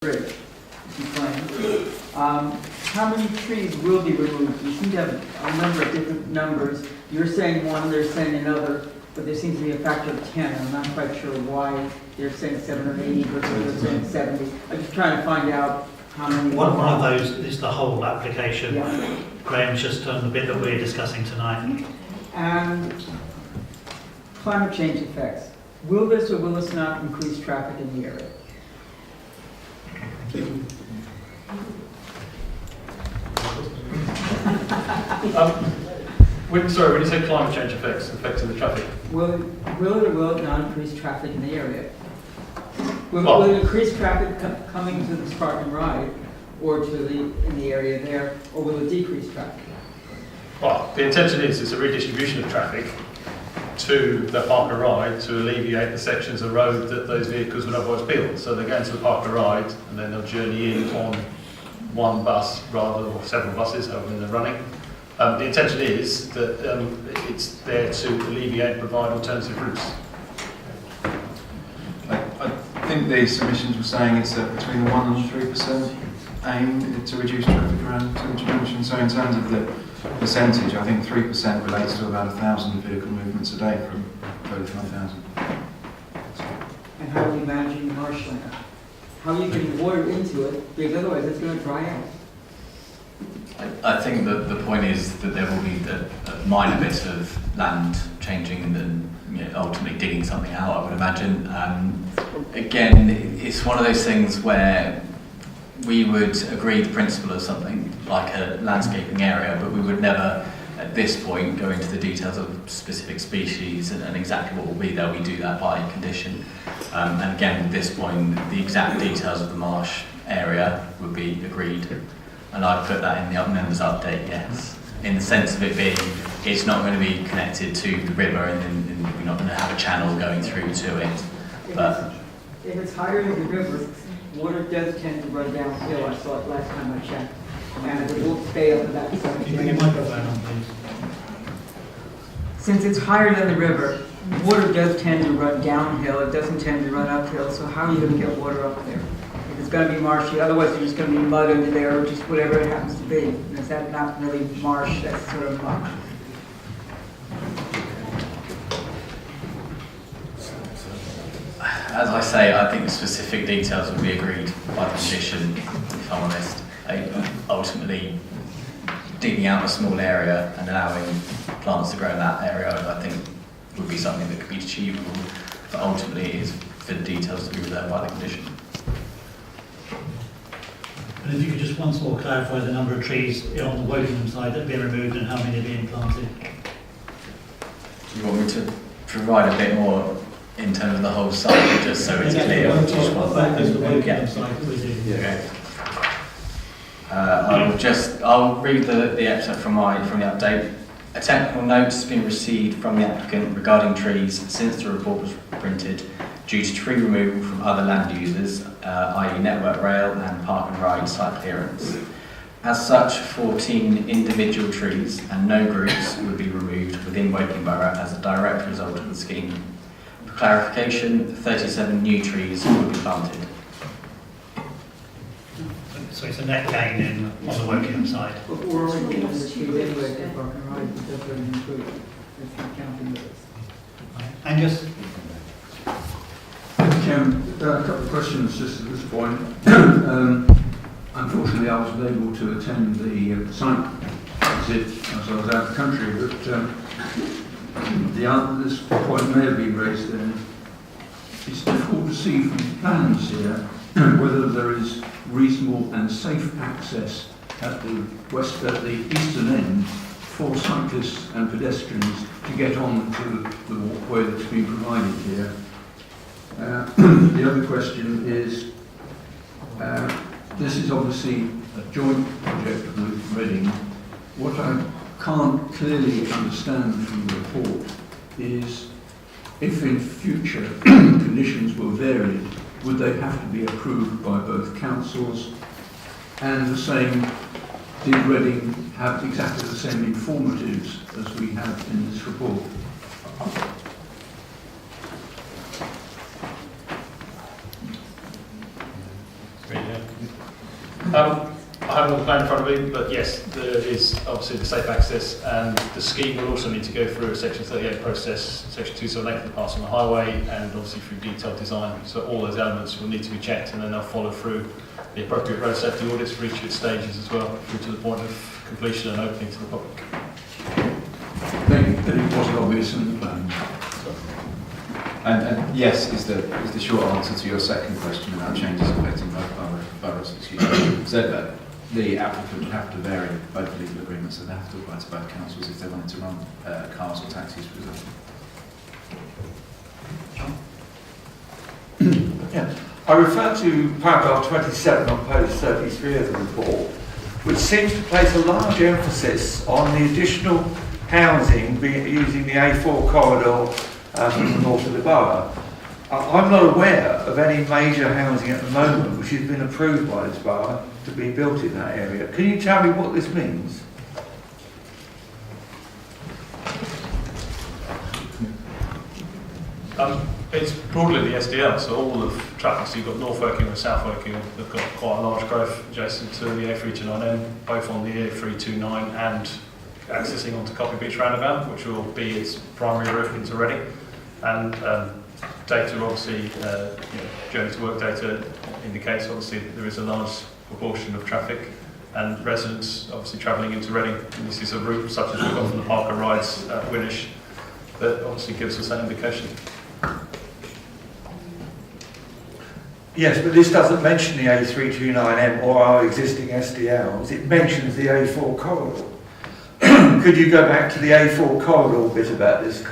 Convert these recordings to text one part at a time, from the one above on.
bridge, if you plan. How many trees will be removed? You seem to have a number of different numbers. You're saying one, they're saying another, but there seems to be a factor of 10. I'm not quite sure why they're saying 7 or 80 versus they're saying 70. I'm just trying to find out how many. One of those is the whole application. Yeah. Graham's just done the bit that we're discussing tonight. And climate change effects. Will this or will this not increase traffic in the area? Sorry, when you say climate change effects affecting the traffic? Will it or will it not increase traffic in the area? Will Well, it increase traffic coming to this park and ride or to in the area there, or will it decrease traffic? well, the intention is it's a redistribution of traffic to the park and ride to alleviate the sections of road that those vehicles would otherwise be on. So they're going to the park and ride and then they'll journey in on one bus rather or several buses, however they're running. The intention is that it's there to alleviate and provide alternative routes. I think the submissions were saying it's between the 1% and 3% aim to reduce traffic around Ctte Junction. So in terms of the percentage, I think 3% relates to about 1,000 vehicle movements a day from 35,000. And how are you managing the marshland? How are you getting water into it? Because otherwise it's going to dry out. I think that the point is that there will be a minor bit of land changing and then ultimately digging something out, I would imagine. Again, it's one of those things where we would agree the principle of something like a landscaping area, but we would never at this point go into the details of specific species and exactly what will be there. We do that by condition. And again, at this point, the exact details of the marsh area would be agreed. And I'd put that in the members update, yes. In the sense of it being, it's not going to be connected to the river and we're not going to have a channel going through to it. But If it's higher than the river, water does tend to run downhill. I saw it last time I checked. And it won't stay up to that. Can you bring your microphone on, please? Since it's higher than the river, water does tend to run downhill. It doesn't tend to run uphill. So how are you going to get water up there? If it's going to be marshy, otherwise there's just going to be mud under there or just whatever it happens to be. And is that not really marsh? That's sort of muck. as I say, I think the specific details will be agreed by the condition, if I'm honest. Ultimately, digging out a small area and allowing plants to grow in that area, I think, would be something that could be achievable. But ultimately, it is for the details to be reserved by the condition. And if you could just once more clarify the number of trees on the Wokingham side that have been removed and how many are being planted. Do you want me to provide a bit more in terms of the whole site, just so it's clear? Focus the Wokingham Yeah. side that we're doing. Okay. I'll read the excerpt from the update. A technical note has been received from the applicant regarding trees since the report was printed due to tree removal from other land users, i.e. Network Rail and Park and Ride site clearance. As such, 14 individual trees and no groups would be removed within Woking Borough as a direct result of the scheme. For clarification, 37 new trees will be planted. So it's a net gain on the Wokingham side. But we're already getting the trees anyway for park and ride because they're included. It's not counting those. Angus? Chairman, a couple of questions just at this point. Unfortunately, I wasn't able to attend the site visit as I was out of the country, but this point may have been raised then. It's difficult to see from the plans here whether there is reasonable and safe access at the eastern end for cyclists and pedestrians to get on to the walkway that's been provided here. The other question is, this is obviously a joint project with Reading. What I can't clearly understand from the report is if in future conditions were varied, would they have to be approved by both councils? And the same, did Reading have exactly the same informatives as we have in this report? Great, yeah. I haven't got the plan in front of me, but yes, there is obviously the safe access, and the scheme will also need to go through a Section 38 process, Section 278 for the pass on the highway, and obviously through detailed design. So all those elements will need to be checked, and then they'll follow through the appropriate road safety audits for each of its stages as well, through to the point of completion and opening to the public. Thank you. Then it wasn't obvious in the plan. And yes is the short answer to your second question about changes affecting both boroughs. Excuse me. Said that the applicant would have to vary both legal agreements, so they have to apply to both councils if they wanted to run cars or taxis, for example. Yeah. I refer to paragraph 27 on page 33 of the report, which seems to place a large emphasis on the additional housing using the A4 corridor from the north of the borough. I'm not aware of any major housing at the moment which has been approved by this borough to be built in that area. Can you tell me what this means? It's broadly the SDL, so all of traffic, so you've got North Woking and South Woking, they've got quite a large growth adjacent to the A329M, both on the A329 and accessing onto Coppy Beach Roundabout, which will be its primary route into Reading. And data, obviously, journey to work data indicates obviously that there is a large proportion of traffic and residents obviously travelling into Reading. And this is a route such as we've got from the Parker Rides at Winnish that obviously gives us that indication. Yes, but this doesn't mention the A329M or our existing SDLs. It mentions the A4 corridor. Could you go back to the A4 corridor bit about this?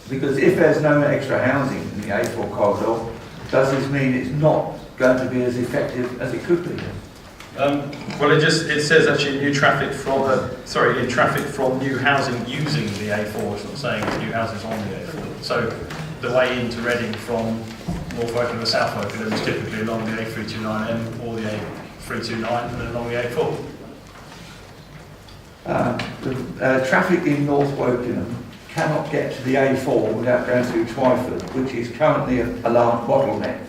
Because if there's no extra housing in the A4 corridor, does this mean it's not going to be as effective as it could be? Well, it says actually new traffic from new traffic from new housing using the A4. It's not saying it's new houses on the A4. So the way into Reading from North Woking to South Woking is typically along the A329M or the A329 and then along the A4. Traffic in North Wokingham cannot get to the A4 without going through Twyford, which is currently a large bottleneck.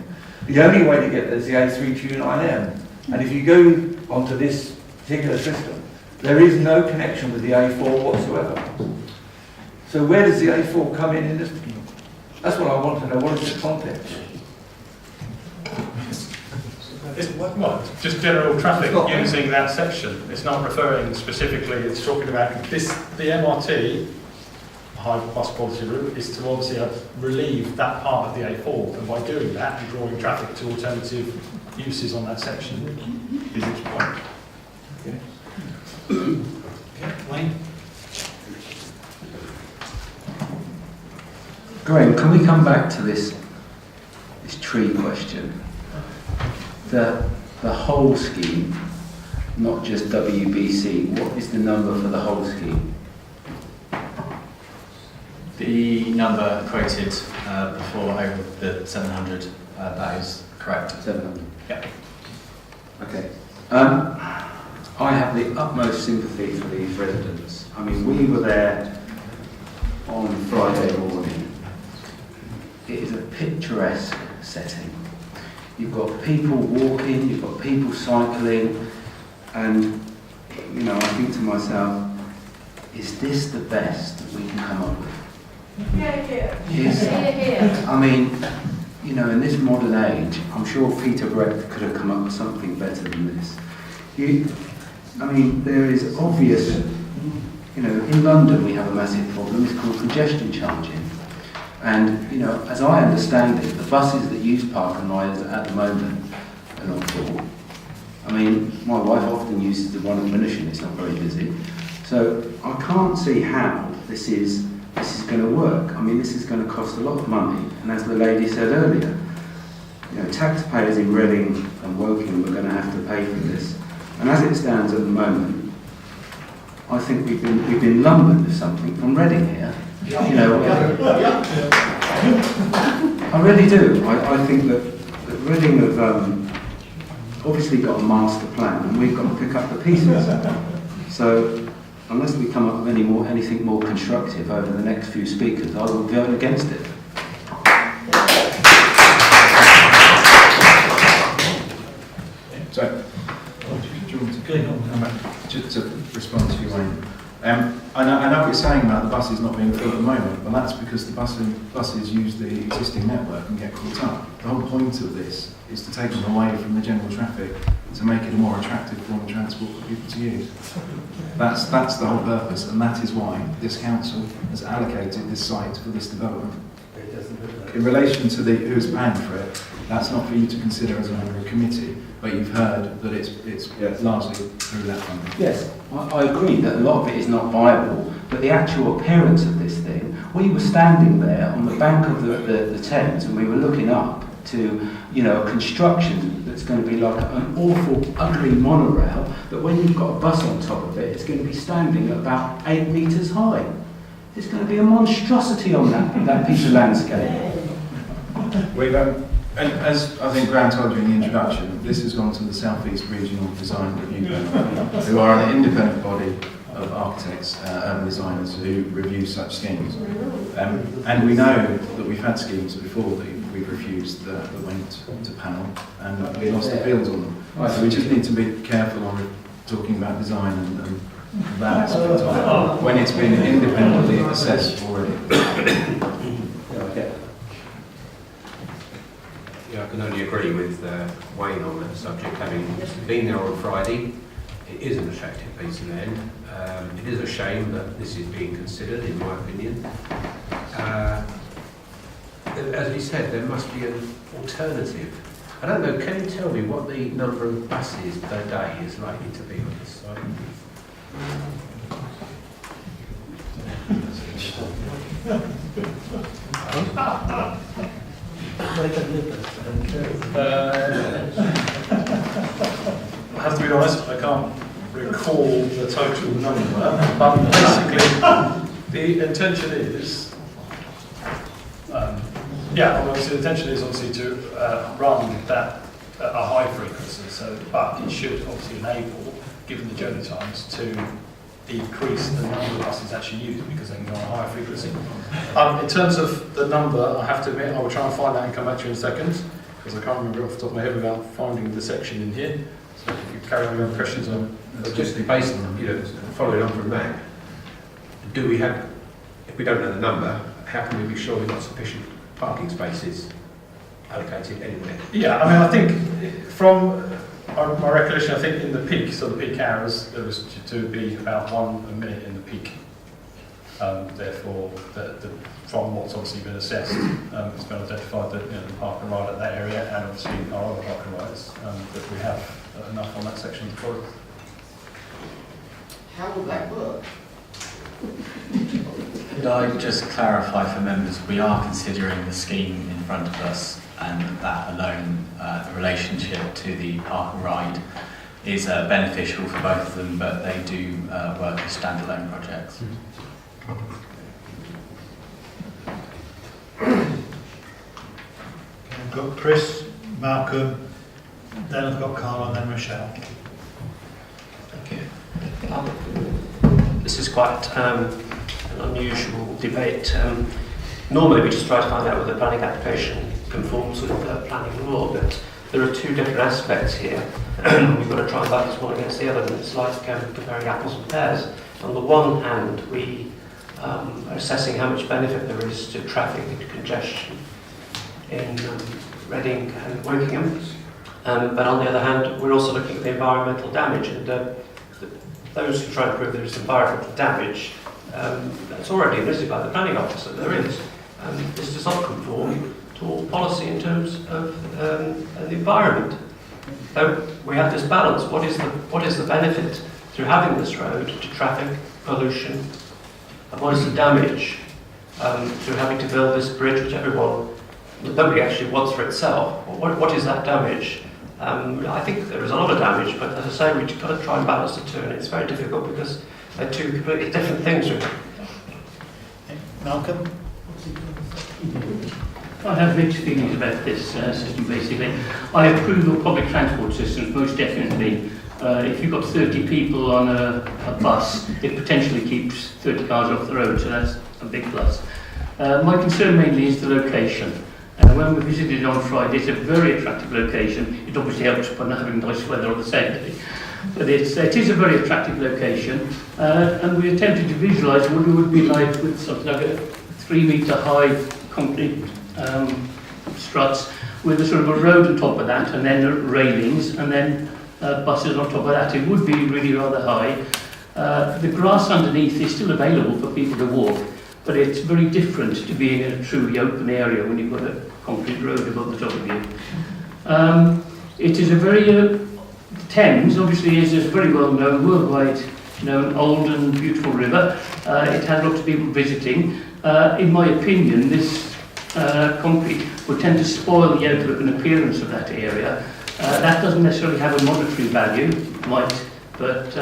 The only way to get there is the A329M. And if you go onto this particular system, there is no connection with the A4 whatsoever. So where does the A4 come in this? That's what I want to know. What is the context? Well, just general traffic using that section. It's not referring specifically, it's talking about this, the MRT, high bus quality route, is to obviously relieve that part of the A4, and by doing that and drawing traffic to alternative uses on that section is its point. Okay, Wayne? Graham, can we come back to this tree question? The whole scheme, not just WBC, what is the number for the whole scheme? The number quoted before over the 700, that is correct. 700? Yeah. Okay. I have the utmost sympathy for these residents. I mean, we were there on Friday morning. It is a picturesque setting. You've got people walking, you've got people cycling, and, you know, I think to myself, is this the best that we can come up with? I mean, you know, in this modern age, I'm sure Peterborough could have come up with something better than this. I mean, there is obvious, you know, in London we have a massive problem, it's called congestion charging. And, you know, as I understand it, the buses that use park and rides at the moment are not full. I mean, my wife often uses the one at Winnish and it's not very busy. So I can't see how this is going to work. I mean, this is going to cost a lot of money. And as the lady said earlier, you know, taxpayers in Reading and Woking are going to have to pay for this. And as it stands at the moment, I think we've been lumbered with something from Reading here. You know, I really do. I think that Reading have obviously got a master plan, and we've got to pick up the pieces. So, unless we come up with anything more constructive over the next few speakers, I will vote against it. So, do you want to Go on. come back? Just to respond to you, Wayne. I know what you're saying about the buses not being filled at the moment, but that's because the buses use the existing network and get caught up. The whole point of this is to take them away from the general traffic to make it a more attractive form of transport for people to use. That's the whole purpose, and that is why this council has allocated this site for this development. In relation to who's paying for it, that's not for you to consider as a member of committee, but you've heard that it's largely through that funding. Yes, I agree that a lot of it is not viable, but the actual appearance of this thing, we were standing there on the bank of the Thames and we were looking up to, you know, a construction that's going to be like an awful, ugly monorail, that when you've got a bus on top of it, it's going to be standing at about 8 metres high. It's going to be a monstrosity on that piece of landscape. We've, and as I think Graham told you in the introduction, this has gone to the South East Regional Design Review Panel, who are an independent body of architects, urban designers who review such schemes. And we know that we've had schemes before that we've refused that went to panel, and we lost appeals on them. So we just need to be careful on talking about design and that aspect of it when it's been independently assessed already. Yeah, I can only agree with Wayne on that subject. Having been there on Friday, it is an attractive piece of land. It is a shame that this is being considered, in my opinion. As we said, there must be an alternative. I don't know, can you tell me what the number of buses per day is likely to be on this site? I have to be honest, I can't recall the total number, but basically the intention is, obviously the intention is obviously to run that at a high frequency, but it should obviously enable, given the journey times, to decrease the number of buses actually used because they can go on a higher frequency. In terms of the number, I have to admit, I will try and find that and come back to you in a second, because I can't remember off the top of my head without finding the section in here. So if you carry on your questions on... But just based on, following on from that, do we have, if we don't know the number, how can we be sure we've got sufficient parking spaces allocated anywhere? Yeah, I mean, I think from my recollection, I think in the peak, so the peak hours, there was to be about 1 minute in the peak. Therefore, from what's obviously been assessed, it's been identified that the park and ride at that area, and obviously our other park and rides, that we have enough on that section of the corridor. How will that work? Could I just clarify for members, we are considering the scheme in front of us, and that alone, the relationship to the park and ride is beneficial for both of them, but they do work as standalone projects. I've got Chris, Malcolm, then I've got Carl, and then Michelle. Thank you. This is quite an unusual debate. Normally we just try to find out whether the planning application conforms with the planning law, but there are two different aspects here. We've got to try and balance one against the other, and it's like comparing apples and pears. On the one hand, we are assessing how much benefit there is to traffic and congestion in Reading and Wokingham. But on the other hand, we're also looking at the environmental damage, and those who try and prove there is environmental damage, that's already listed by the planning officer. There is. This does not conform to all policy in terms of the environment. So we have this balance. What is the benefit through having this road to traffic, pollution, and what is the damage through having to build this bridge, which nobody actually wants for itself? What is that damage? I think there is a lot of damage, but as I say, we've got to try and balance the two, and it's very difficult because they're two completely different things. Really. Malcolm? I have mixed feelings about this system, basically. I approve of public transport systems, most definitely. If you've got 30 people on a bus, it potentially keeps 30 cars off the road, so that's a big plus. My concern mainly is the location. When we visited on Friday, it's a very attractive location. It obviously helps by not having nice weather on the same day. But it is a very attractive location, and we attempted to visualise what it would be like with something like a 3-metre high concrete struts with a sort of a road on top of that, and then railings, and then buses on top of that. It would be really rather high. The grass underneath is still available for people to walk, but it's very different to being in a truly open area when you've got a concrete road above the top of you. It is a very Thames obviously is a very well known, worldwide known, old and beautiful river. It has lots of people visiting. In my opinion, this concrete would tend to spoil the outlook and appearance of that area. That doesn't necessarily have a monetary value, might, but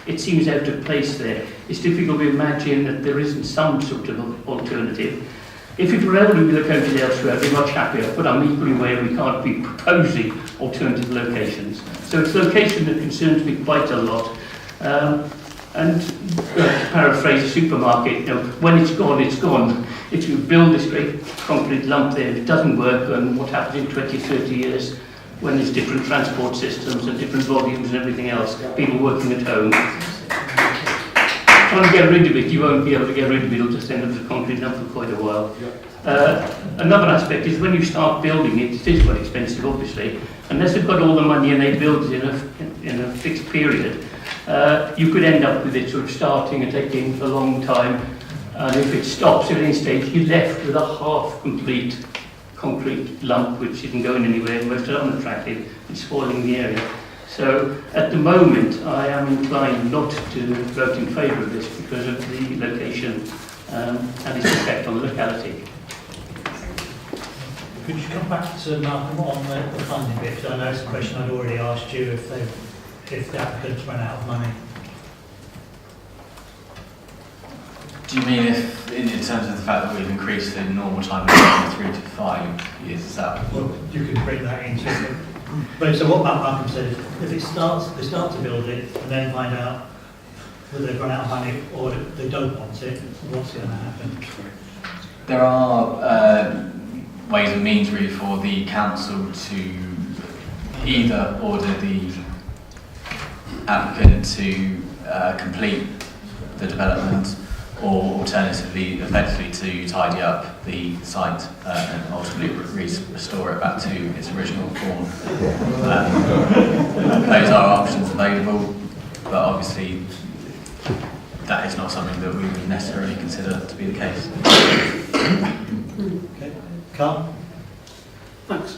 it seems out of place there. It's difficult to imagine that there isn't some sort of alternative. If it were able to be located elsewhere, I'd be much happier, but I'm equally aware we can't be proposing alternative locations. So it's a location that concerns me quite a lot. And to paraphrase a supermarket, when it's gone, it's gone. If you build this great concrete lump there, it doesn't work, and what happens in 20, 30 years when there's different transport systems and different volumes and everything else, people working at home. Trying to get rid of it, you won't be able to get rid of it, it'll just end up as a concrete lump for quite a while. Another aspect is when you start building it, it is quite expensive obviously. Unless they've got all the money and they build it in a fixed period, you could end up with it sort of starting and taking a long time. And if it stops at any stage, you're left with a half-complete concrete lump which isn't going anywhere, most unattractive, and spoiling the area. So at the moment, I am inclined not to vote in favour of this because of the location and its effect on the locality. Could you come back to Malcolm on the funding bit? Because I know it's a question I'd already asked you if the applicants ran out of money. Do you mean if, in terms of the fact that we've increased the normal time from 3 to 5 years, is that? Well, you could bring that into it. But so what Malcolm said is, if they start to build it and then find out whether they've run out of money or they don't want it, what's going to happen? There are ways and means really for the council to either order the applicant to complete the development, or alternatively, effectively to tidy up the site and ultimately restore it back to its original form. Those are options available, but obviously that is not something that we would necessarily consider to be the case. Okay. Carl? Thanks.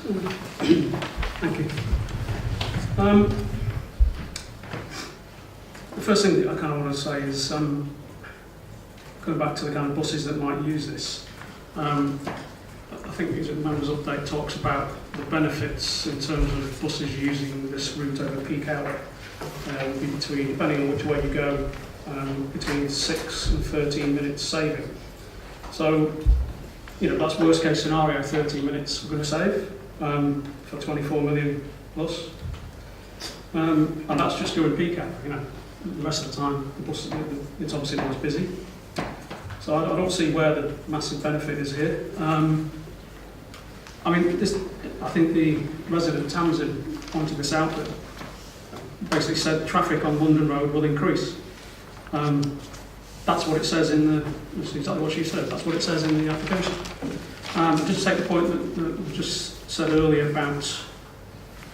Thank you. The first thing that I kind of want to say is going back to the kind of buses that might use this. I think the members' update talks about the benefits in terms of buses using this route over peak hour. Would be between, depending on which way you go, between 6 and 13 minutes saving. So, that's worst case scenario, 13 minutes we're going to save for 24 million plus. And that's just during peak hour, The rest of the time, the bus, it's obviously not as busy. So I don't see where the massive benefit is here. I think the resident Tamsin pointed this out, that basically said traffic on London Road will increase. That's what it says in that's exactly what she said, that's what it says in the application. Just to take the point that we just said earlier about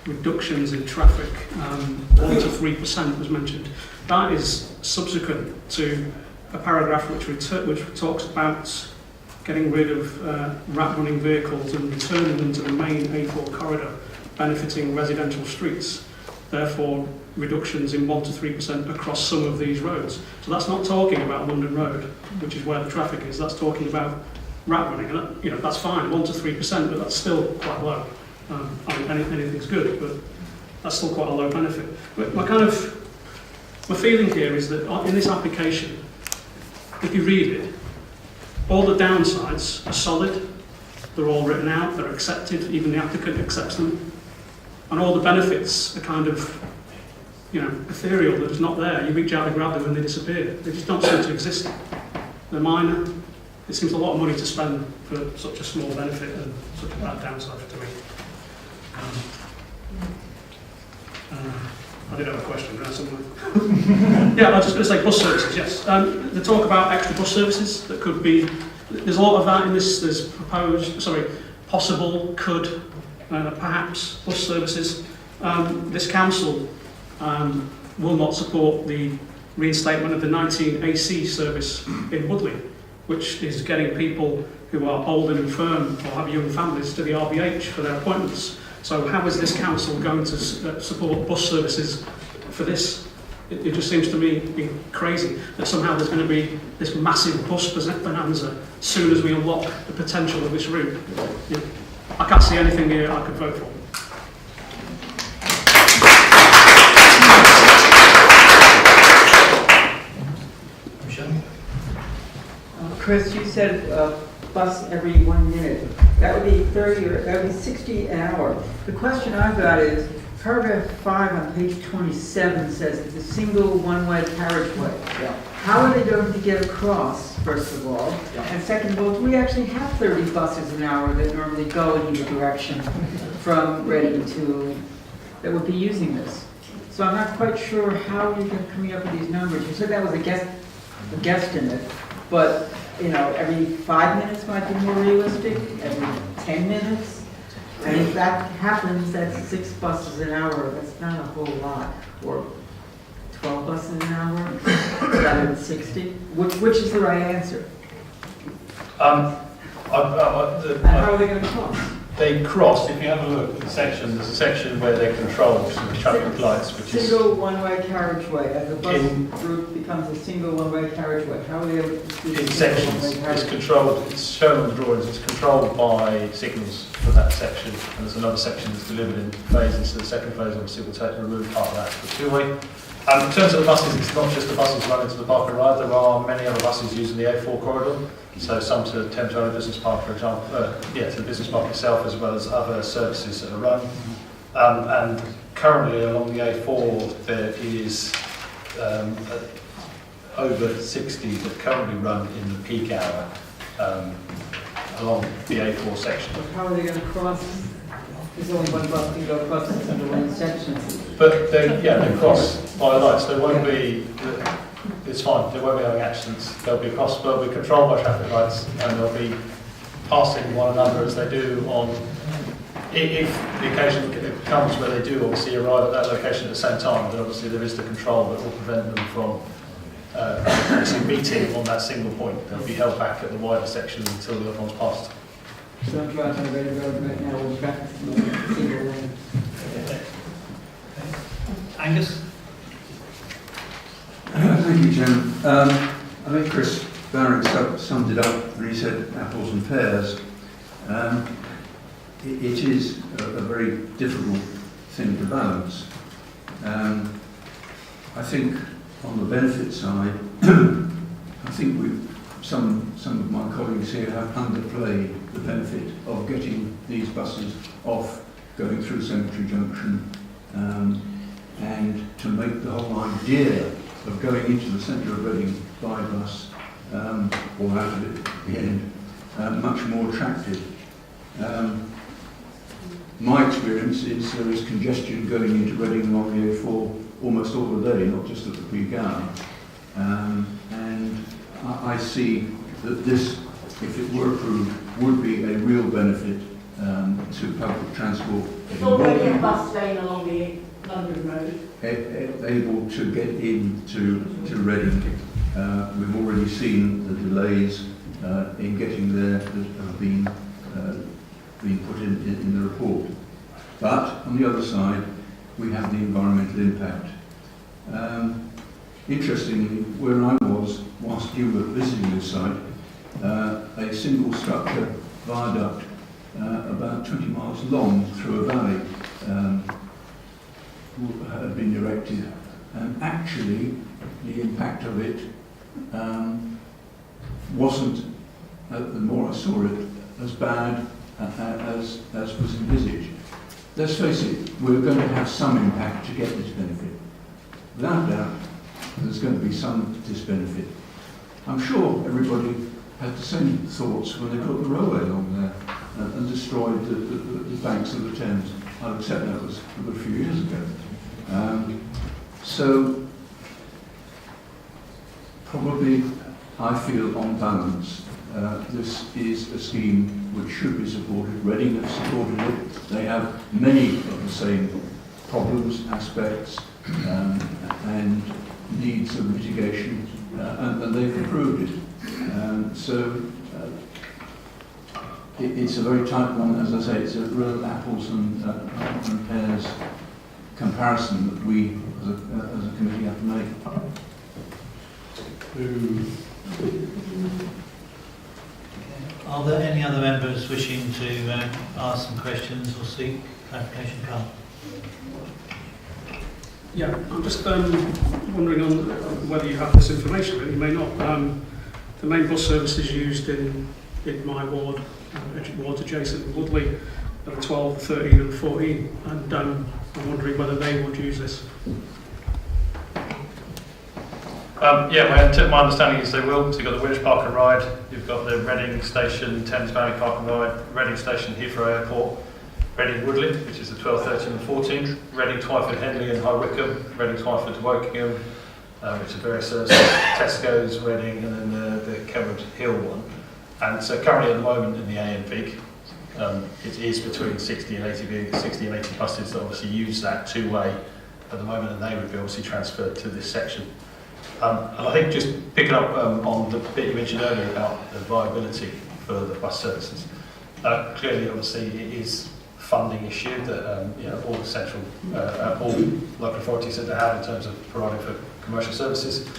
reductions in traffic, 1 to 3% was mentioned. That is subsequent to a paragraph which talks about getting rid of rat-running vehicles and returning them to the main A4 corridor, benefiting residential streets. Therefore, reductions in 1 to 3% across some of these roads. So that's not talking about London Road, which is where the traffic is. That's talking about rat-running, and that's fine, 1 to 3%, but that's still quite low. Anything's good, but that's still quite a low benefit. But my feeling here is that in this application, if you read it, all the downsides are solid, they're all written out, they're accepted, even the applicant accepts them, and all the benefits are kind of, ethereal, they're not there. You reach out and grab them and they disappear. They just don't seem to exist. They're minor, it seems a lot of money to spend for such a small benefit and such a bad downside to me. I did have a question there somewhere. Yeah, I was just going to say bus services, yes. They talk about extra bus services that could be, there's a lot of that in this, there's possible, could, perhaps bus services. This council will not support the reinstatement of the 19 AC service in Woodley, which is getting people who are old and infirm or have young families to the RBH for their appointments. So how is this council going to support bus services for this? It just seems to me to be crazy that somehow there's going to be this massive bus bonanza as soon as we unlock the potential of this route. I can't see anything here I could vote for. Chris, you said bus every 1 minute. That would be 30 or that would be 60 an hour. The question I've got is, paragraph 5 on page 27 says it's a single one-way carriageway. Yeah. How are they going to get across, first of all? Yeah. And second of all, do we actually have 30 buses an hour that normally go in either direction from Reading to, that would be using this? So I'm not quite sure how you're coming up with these numbers. You said that was a guesstimate, but every 5 minutes might be more realistic, every 10 minutes. And if that happens, that's 6 buses an hour. That's not a whole lot. Or 12 buses an hour rather than 60. Which is the right answer? And how are they going to cross? They cross, if you have a look at the section, there's a section where they're controlled with traffic lights, which is... Single one-way carriageway. As the bus route becomes a single one-way carriageway, how are they able to do In this? sections, it's controlled, it's shown on the drawings, it's controlled by signals for that section, and there's another section that's delivered in phases, so the second phase obviously will take remove part of that for two-way. In terms of the buses, it's not just the buses running to the park and ride, there are many other buses using the A4 corridor, so some to Thames Valley Business Park, for example, to the business park itself, as well as other services that are run. And currently along the A4 there is over 60 that currently run in the peak hour along the A4 section. But how are they going to cross? There's only one bus can go across the single lane section. But they cross by lights. There won't be. It's fine. They won't be having accidents. They'll be controlled by traffic lights, and they'll be passing one another as they do on. If the occasion comes where they do obviously arrive at that location at the same time, then obviously there is the control that will prevent them from actually meeting on that single point. They'll be held back at the wider section until the other one's passed. So I'm driving on Reading Road right now with traffic single lane. Angus? Thank you, Chairman. I think Chris Barrett summed it up when he said apples and pears. It is a very difficult thing to balance. I think on the benefit side, I think some of my colleagues here have underplayed the benefit of getting these buses off, going through Cemetery Junction, and to make the whole idea of going into the centre of Reading by bus, or out of it at the end, much more attractive. My experience is there is congestion going into Reading along the A4 almost all the day, not just at the peak hour. And I see that this, if it were approved, would be a real benefit to public transport. It's already a bus lane along the London Road. Able to get into Reading. We've already seen the delays in getting there that have been put in the report. But on the other side, we have the environmental impact. Interestingly, where I was, whilst you were visiting this site, a single structure viaduct about 20 miles long through a valley had been erected, and actually the impact of it wasn't, the more I saw it, as bad as was envisaged. Let's face it, we're going to have some impact to get this benefit. Without doubt, there's going to be some disbenefit. I'm sure everybody had the same thoughts when they put the railway along there and destroyed the banks of the Thames. I'll accept that was a good few years ago. So probably I feel on balance this is a scheme which should be supported. Reading have supported it. They have many of the same problems, aspects and needs of mitigation and they've approved it. It's a very tight one, as I say, it's a real apples and pears comparison that we as a committee have to make. Are there any other members wishing to ask some questions or seek clarification? Carl? Yeah, I'm just wondering on whether you have this information, but you may not. The main bus service is used in my ward, wards adjacent to Woodley, at 12, 13 and 14, and I'm wondering whether they would use this. My understanding is they will. So you've got the Winch Park and Ride, you've got the Reading Station, Thames Valley Park and Ride, Reading Station, Heathrow Airport, Reading Woodley, which is the 12, 13 and 14, Reading Twyford, Henley and High Wycombe, Reading Twyford to Wokingham, which are various services, Tesco's, Reading, and then the Kenwood Hill one. And so currently at the moment in the AM peak, it is between 60 and 80 buses that obviously use that two-way at the moment, and they would be obviously transferred to this section. And I think just picking up on the bit you mentioned earlier about the viability for the bus services, clearly obviously it is a funding issue that all central, all local authorities have to have in terms of providing for commercial services.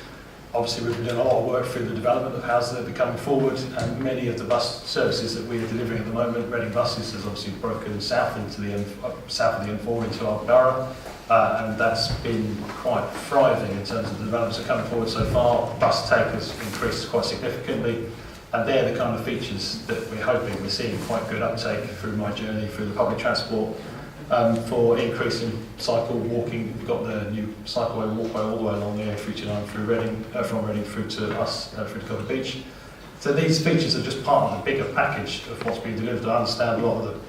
Obviously we've been doing a lot of work through the development of houses that are coming forward, and many of the bus services that we are delivering at the moment, Reading Buses has obviously broken south into the south of the M4 into our borough. And that's been quite thriving in terms of the developments that are coming forward so far. Bus take has increased quite significantly, and they're the kind of features that we're seeing quite good uptake through my journey through the public transport for increasing cycle, walking. We've got the new cycleway and walkway all the way along the A329 through Reading, from Reading through to us, through to Covent Beach. So these features are just part of the bigger package of what's being delivered. I understand a lot of the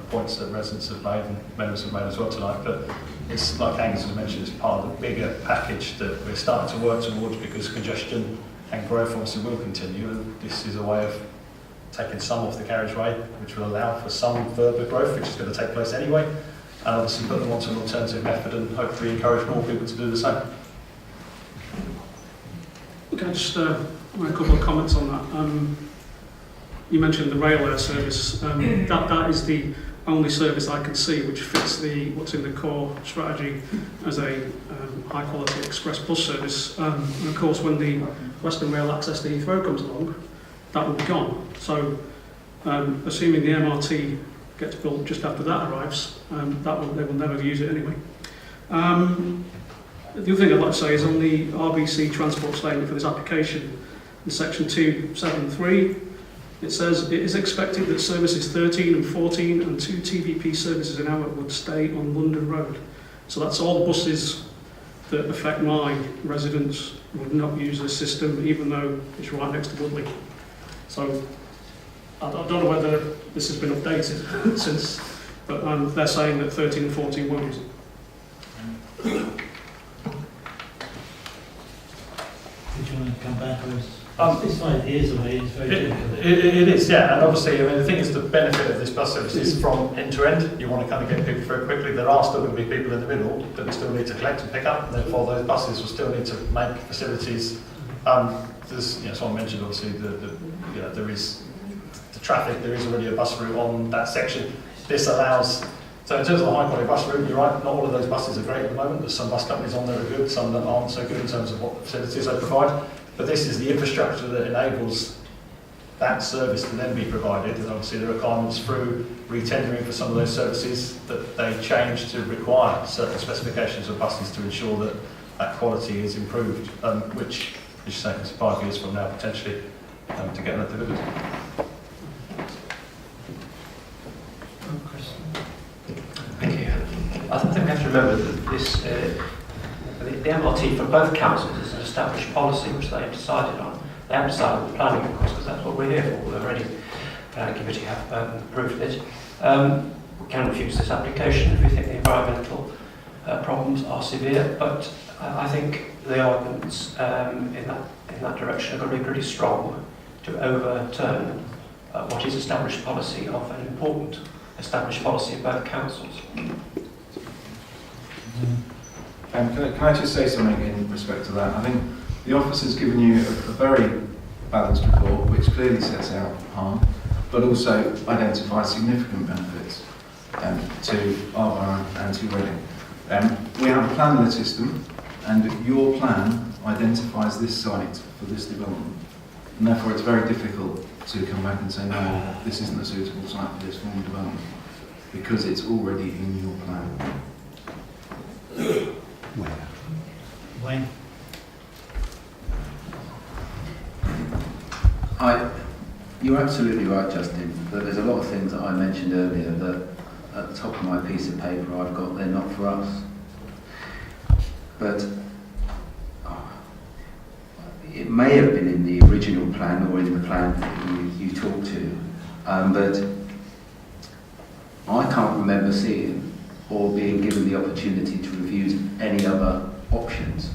points that residents have made and members have made as well tonight, but it's like Angus has mentioned, it's part of the bigger package that we're starting to work towards, because congestion and growth obviously will continue, and this is a way of taking some off the carriageway, which will allow for some further growth, which is going to take place anyway, and obviously put them onto an alternative method and hopefully encourage more people to do the same. Okay, just a couple of comments on that. You mentioned the rail air service. That is the only service I can see which fits what's in the core strategy as a high quality express bus service. And of course, when the Western Rail access to Heathrow comes along, that will be gone. So, assuming the MRT gets built just after that arrives, they will never use it anyway. The other thing I'd like to say is on the RBC transport statement for this application, in section 273, it says it is expected that services 13 and 14 and 2 TVP services an hour would stay on London Road. So that's all the buses that affect my residents would not use this system, even though it's right next to Woodley. So I don't know whether this has been updated since, but they're saying that 13 and 14 won't use it. Did you want to come back with? It's 5 years away, it's very difficult. It is, yeah, and obviously, I mean, the thing is, the benefit of this bus service is from end to end. You want to kind of get people through quickly. There are still going to be people in the middle that we still need to collect and pick up, and therefore those buses will still need to make facilities. There's, someone mentioned obviously there is the traffic. There is already a bus route on that section. This allows. So in terms of the high quality bus route, you're right. Not all of those buses are great at the moment. There's some bus companies on there that are good, some that aren't so good in terms of what facilities they provide. But this is the infrastructure that enables that service to then be provided, and obviously the requirements through retendering for some of those services that they change to require certain specifications of buses to ensure that that quality is improved, which, as you say, is 5 years from now potentially to get that delivered. Thank you. I think we have to remember that this, the MRT for both councils is an established policy which they have decided on. they haven't started the planning, of course, because that's what we're here for. The already committee have approved it. We can refuse this application if we think the environmental problems are severe, but I think the arguments in that direction are going to be pretty strong to overturn what is established policy of an important established policy of both councils. Can I just say something in respect to that? I think the office has given you a very balanced report which clearly sets out harm, but also identifies significant benefits to our borough and to Reading. We have a plan-led system, and your plan identifies this site for this development. And therefore it's very difficult to come back and say, no, this isn't a suitable site for this form of development, because it's already in your plan. Wayne? You're absolutely right, Justin, but there's a lot of things that I mentioned earlier that at the top of my piece of paper I've got, they're not for us. But it may have been in the original plan or in the plan that you talked to, but I can't remember seeing or being given the opportunity to review any other options.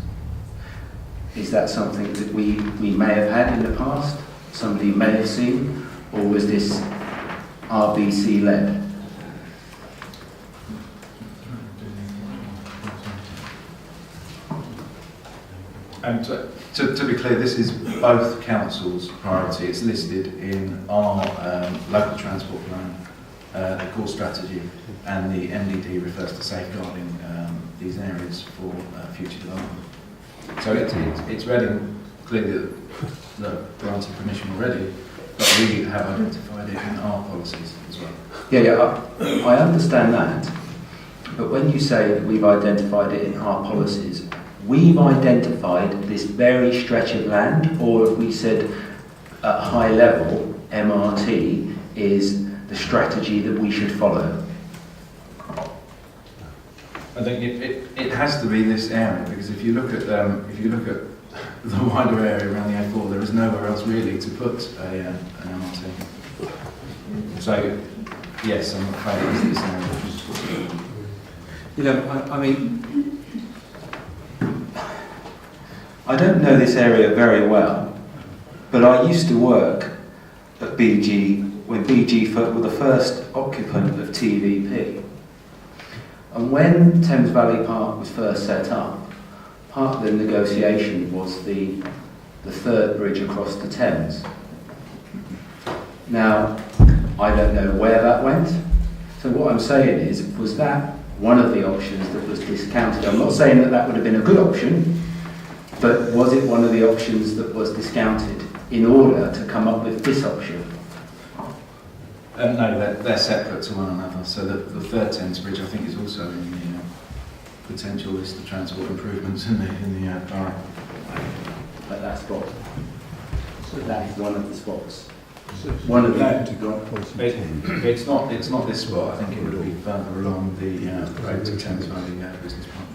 Is that something that we may have had in the past, somebody may have seen, or was this RBC led? And to be clear, this is both councils' priority. It's listed in our local transport plan, the core strategy, and the MDD refers to safeguarding these areas for future development. So it's Reading clearly that granted permission already, but we have identified it in our policies as well. Yeah, I understand that, but when you say that we've identified it in our policies, we've identified this very stretch of land, or have we said at high level, MRT is the strategy that we should follow? I think it has to be this area, because if you look at the wider area around the A4, there is nowhere else really to put an MRT. So yes, I'm afraid it's this area. You know, I mean, I don't know this area very well, but I used to work at BG when BG were the first occupant of TVP. And when Thames Valley Park was first set up, part of the negotiation was the third bridge across the Thames. Now, I don't know where that went. So what I'm saying is, was that one of the options that was discounted? I'm not saying that that would have been a good option, but was it one of the options that was discounted in order to come up with this option? No, they're separate to one another. So the third Thames Bridge, I think, is also in the potential list of transport improvements in the borough. At that spot. So that is one of the spots. One of the. It's not this spot. I think it would be further along the road to Thames Valley Business Park.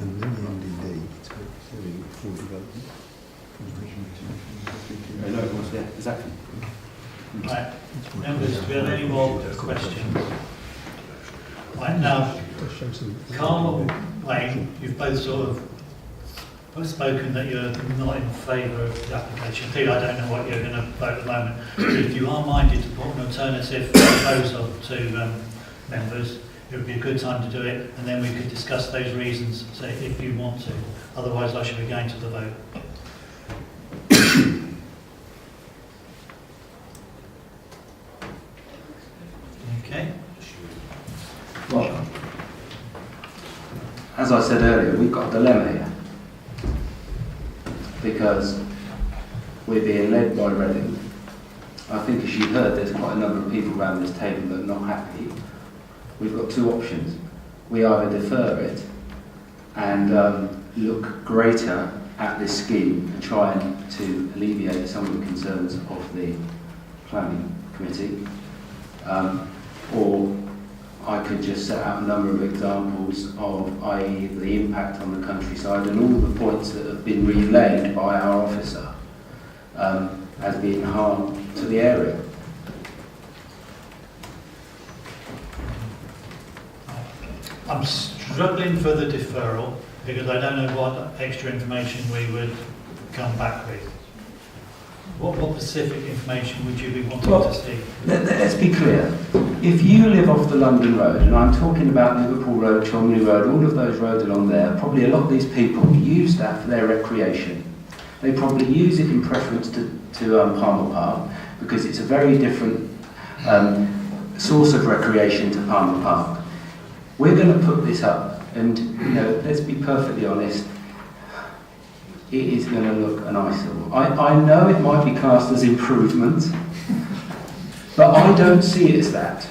Yeah, exactly. Right, members, do we have any more questions? Right, now, Carl and Wayne, you've both sort of spoken that you're not in favour of the application. Clearly, I don't know what you're going to vote at the moment. But if you are minded to put an alternative proposal to members, it would be a good time to do it, and then we could discuss those reasons, say, if you want to. Otherwise, I should be going to the vote. Okay. Well, as I said earlier, we've got a dilemma here. Because we're being led by Reading. I think, as you heard, there's quite a number of people around this table that are not happy. We've got two options. We either defer it and look greater at this scheme and try to alleviate some of the concerns of the planning committee, or I could just set out a number of examples of, i.e. the impact on the countryside and all the points that have been relayed by our officer. as being harm to the area. I'm struggling for the deferral because I don't know what extra information we would come back with. What specific information would you be wanting to see? Let's be clear. If you live off the London Road, and I'm talking about Liverpool Road, Cholmondeley Road, all of those roads along there, probably a lot of these people use that for their recreation. They probably use it in preference to Palmer Park because it's a very different source of recreation to Palmer Park. We're going to put this up, and let's be perfectly honest, it is going to look an eyesore. I know it might be cast as improvement, but I don't see it as that.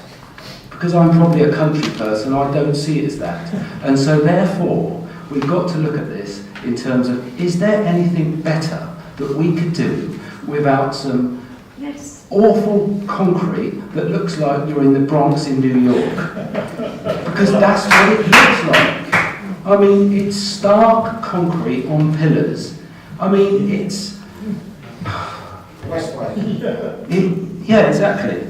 Because I'm probably a country person, I don't see it as that. And so therefore, we've got to look at this in terms of, is there anything better that we could do without some awful concrete that looks like you're in the Bronx in New York? Because that's what it looks like. I mean, it's stark concrete on pillars. I mean, it's... Yeah, exactly.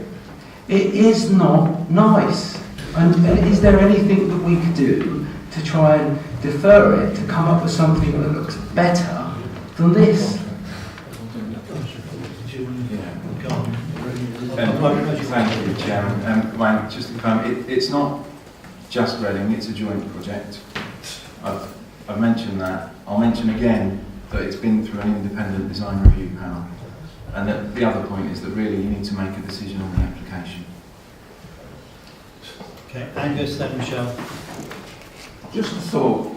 It is not nice. And is there anything that we could do to try and defer it, to come up with something that looks better than this? Thank you, Chairman. Wayne, just to confirm, it's not just Reading, it's a joint project. I've mentioned that. I'll mention again that it's been through an independent design review panel. And that the other point is that really you need to make a decision on the application. Okay, Angus, then Michelle. Just a thought,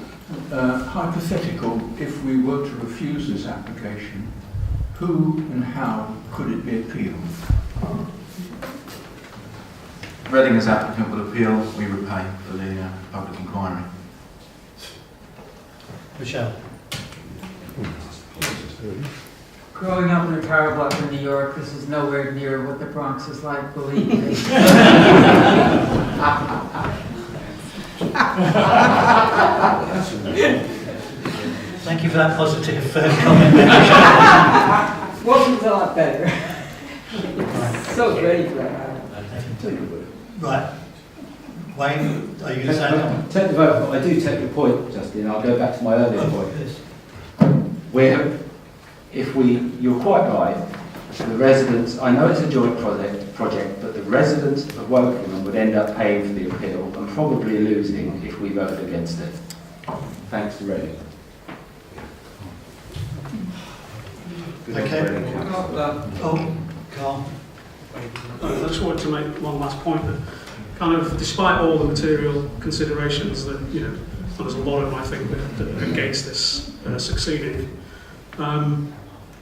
hypothetical, if we were to refuse this application, who and how could it be appealed? Reading as applicant will appeal, we would pay for the public inquiry. Michelle. Growing up in a tower block in New York, this is nowhere near what the Bronx is like, believe me. Thank you for that positive comment, Michelle. Wasn't a lot better. So great for that. Right. Wayne, are you saying? Take the vote, but I do take your point, Justin. I'll go back to my earlier point. Where, you're quite right, the residents, I know it's a joint project, but the residents of Wokingham would end up paying for the appeal and probably losing if we voted against it. Thanks to Reading. Okay. Oh, Carl. I just wanted to make one last point that kind of, despite all the material considerations that, there's a lot of them, I think, that are against this succeeding.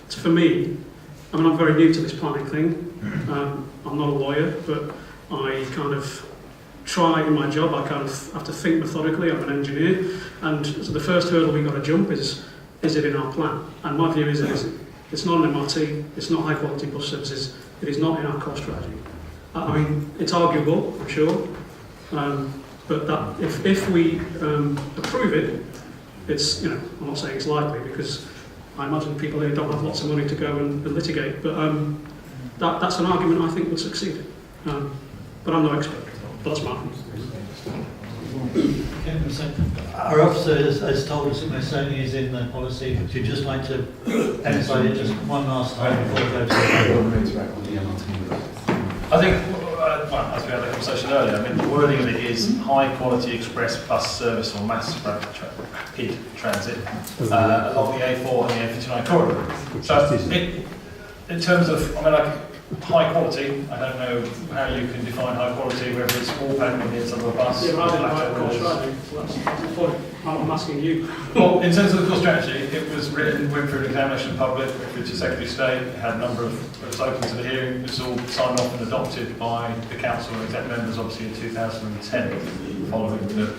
For me, I'm very new to this planning thing. I'm not a lawyer, but I kind of try in my job, I kind of have to think methodically. I'm an engineer, and so the first hurdle we've got to jump is it in our plan? And my view is it isn't. It's not an MRT, it's not high quality bus services, it is not in our core strategy. I mean, it's arguable, I'm sure, but that if we approve it, it's, I'm not saying it's likely because I imagine people here don't have lots of money to go and litigate, but that's an argument I think would succeed. But I'm no expert, but that's mine. Our officer has told us that Macedonia is in the policy. Would you just like to emphasise it just one last time before we go to the I think, well, as we had a conversation earlier, I mean, the wording of it is high quality express bus service or mass rapid transit along the A4 and the A59 corridor. So in terms of, I mean, like, high quality, I don't know how you can define high quality, whether it's wallpaper on the inside of a bus. Yeah, but I didn't write core strategy, so that's the point. I'm asking you. Well, in terms of the core strategy, it was written, went through an examination of public, went through to Secretary of State, it had a number of, it was open to the hearing, it was all signed off and adopted by the council and exec members, obviously in 2010, following the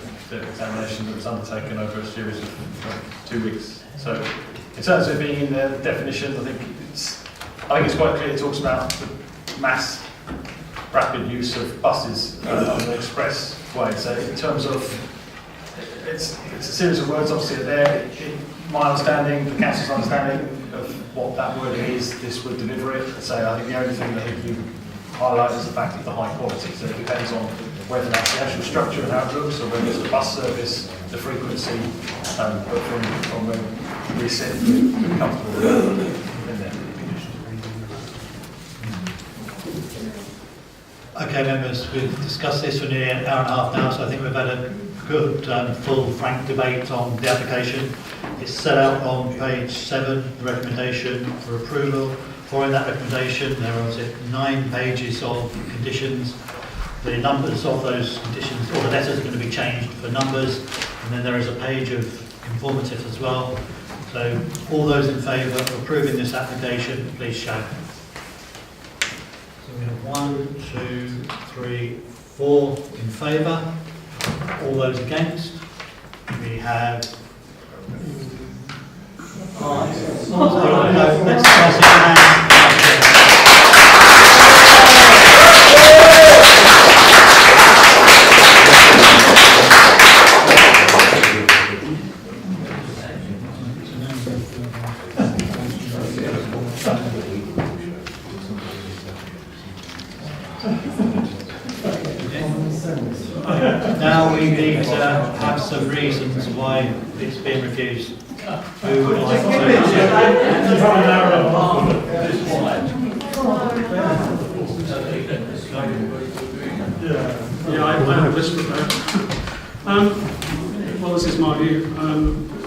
examination that was undertaken over a series of 2 weeks. So, in terms of it being in the definitions, I think it's quite clear. It talks about the mass rapid use of buses on the expressway. So in terms of, it's it's a series of words, obviously, there. My understanding, the council's understanding of what that wording is, this would deliver it. So I think the only thing that you highlight is the fact of the high quality. So it depends on whether that's the actual structure and how it looks, or whether it's the bus service, the frequency, but from where we sit, we're comfortable in there. Okay, members, we've discussed this for nearly an hour and a half now, so I think we've had a good, full, frank debate on the application. It's set out on page 7, the recommendation for approval. Following that recommendation, there are 9 pages of conditions. The numbers of those conditions, or the letters, are going to be changed for numbers, and then there is a page of informative as well. So, all those in favour of approving this application, please show. So we have 1, 2, 3, 4 in favour. All those against? We have 5. Let's pass it Now we need to have some reasons why it's been refused. Who would like to? Yeah, I have a list of those. Well, this is my view.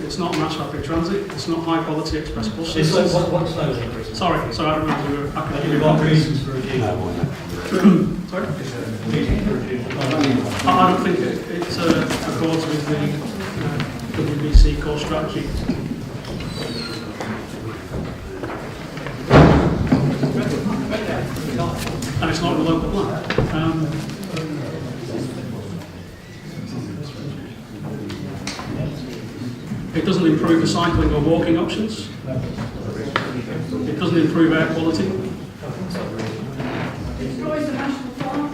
It's not mass rapid transit. It's not high quality express bus systems. What's those? Sorry, I don't remember. I can give you What one. reasons for refusal? Sorry? Reasons for refusal. I don't think it accords with the WBC core strategy. And it's not in the local plan. It doesn't improve the cycling or walking options. It doesn't improve air quality. Destroys the national park.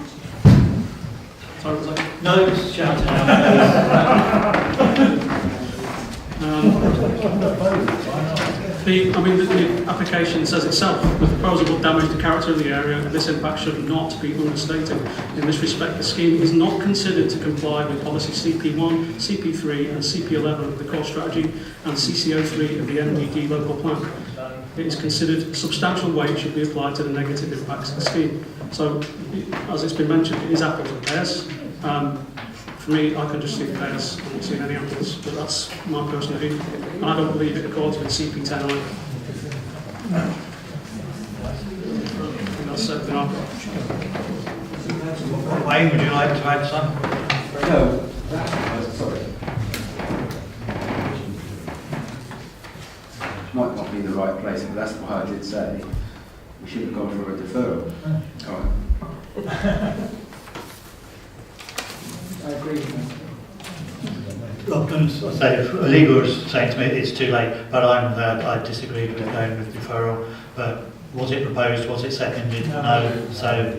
Sorry, was that? No, just shouting out. The application says itself, the proposal will damage the character of the area, and this impact should not be understated. In this respect, the scheme is not considered to comply with policy CP1, CP3 and CP11 of the core strategy and CCO3 of the NDD local plan. It is considered substantial weight should be applied to the negative impacts of the scheme. So, as it's been mentioned, it is apples and pears. For me, I can just see the pears. I'm not seeing any apples, but that's my personal view. And I don't believe it accords with CP10 either. I think that's everything I've got. Wayne, would you like to add some? No, sorry. Might not be the right place, but that's why I did say we should have gone for a deferral. All right. I agree. I'm going to say, legal is saying to me it's too late, but I disagree with going with deferral. But was it proposed? Was it seconded? No. So,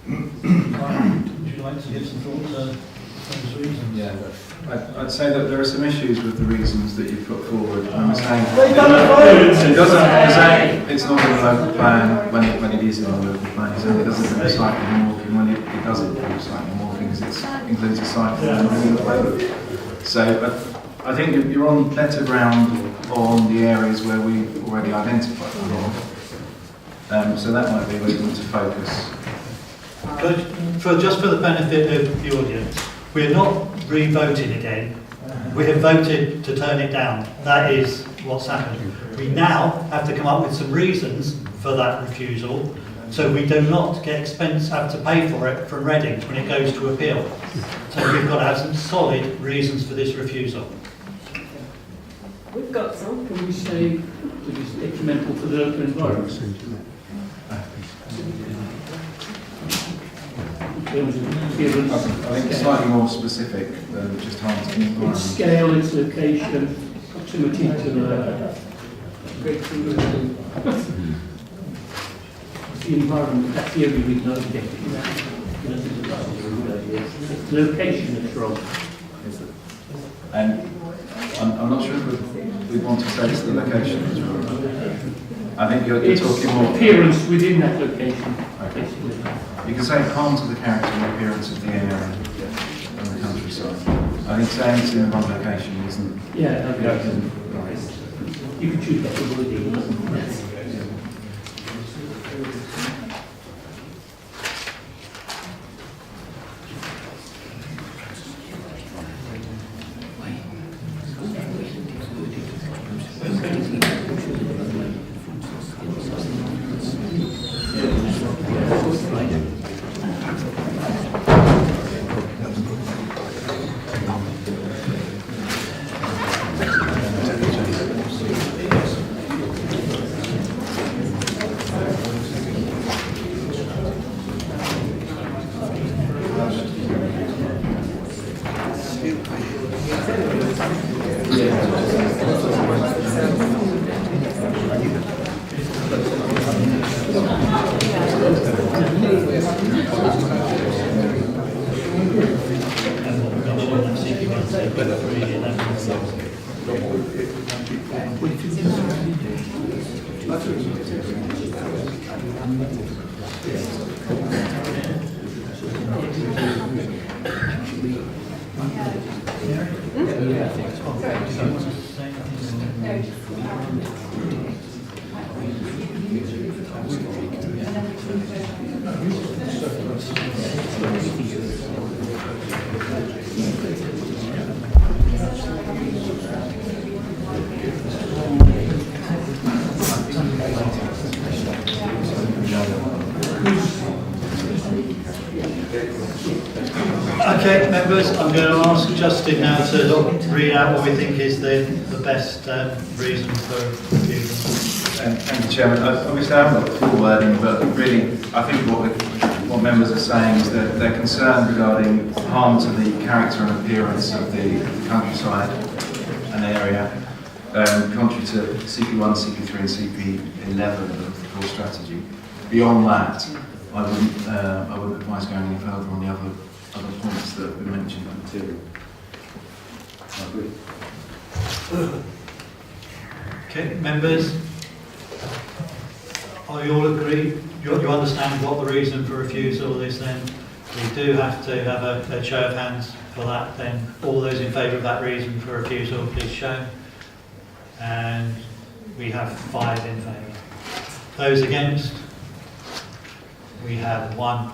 would you like to give some thoughts on those reasons? Yeah, I'd say that there are some issues with the reasons that you've put forward. I'm saying it's not in the local plan when it is in the local plan. He's saying it doesn't include cycling and walking when it does include cycling and walking because it includes a cycling and walking in the playbook. So I think you're on better ground on the areas where we've already identified them. So that might be a reason to focus. Just for the benefit of the audience, we're not re-voting again. We have voted to turn it down. That is what's happened. We now have to come up with some reasons for that refusal, so we do not have to pay for it from Reading when it goes to appeal. So we've got to have some solid reasons for this refusal. We've got some. Can we say it is detrimental to the local environment? I think it's slightly more specific than just harm to the environment. Its scale, its location, proximity to the environment. That's the only reason I object to that. Location is wrong. And I'm not sure we want to say it's the location as well. I think you're It's talking more... appearance within that location, Okay. basically. You can say harm to the character and appearance of the area and the countryside. I think saying it's in one location isn't... Yeah, okay. You can choose better wording. Okay, members, I'm going to ask Justin now to read out what we think is the best reason for refusal. Thank you, Chairman. Obviously, I haven't got the full wording, but really, I think what members are saying is that they're concerned regarding harm to the character and appearance of the countryside and area, contrary to CP1, CP3 and CP11 of the core strategy. Beyond that, I wouldn't advise going any further on the other points that we mentioned in the material. I agree. Okay, members, are you all agreed? You understand what the reason for refusal is then? We do have to have a show of hands for that then. All those in favour of that reason for refusal, please show. And we have 5 in favour. Those against? We have 1.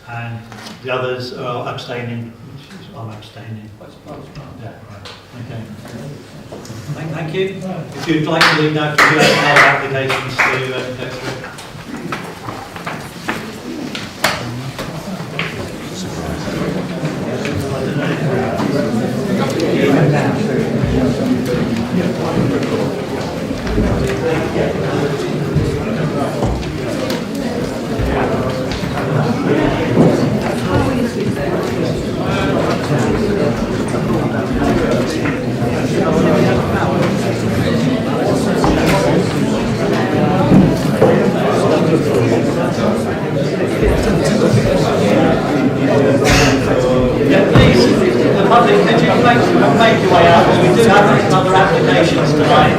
And the others are abstaining. I'm abstaining. Yeah, right. Okay. Thank you. If you'd like to leave now, because you have other applications to go through. Yeah, please, the public, could you make your way out, because we do have some other applications tonight.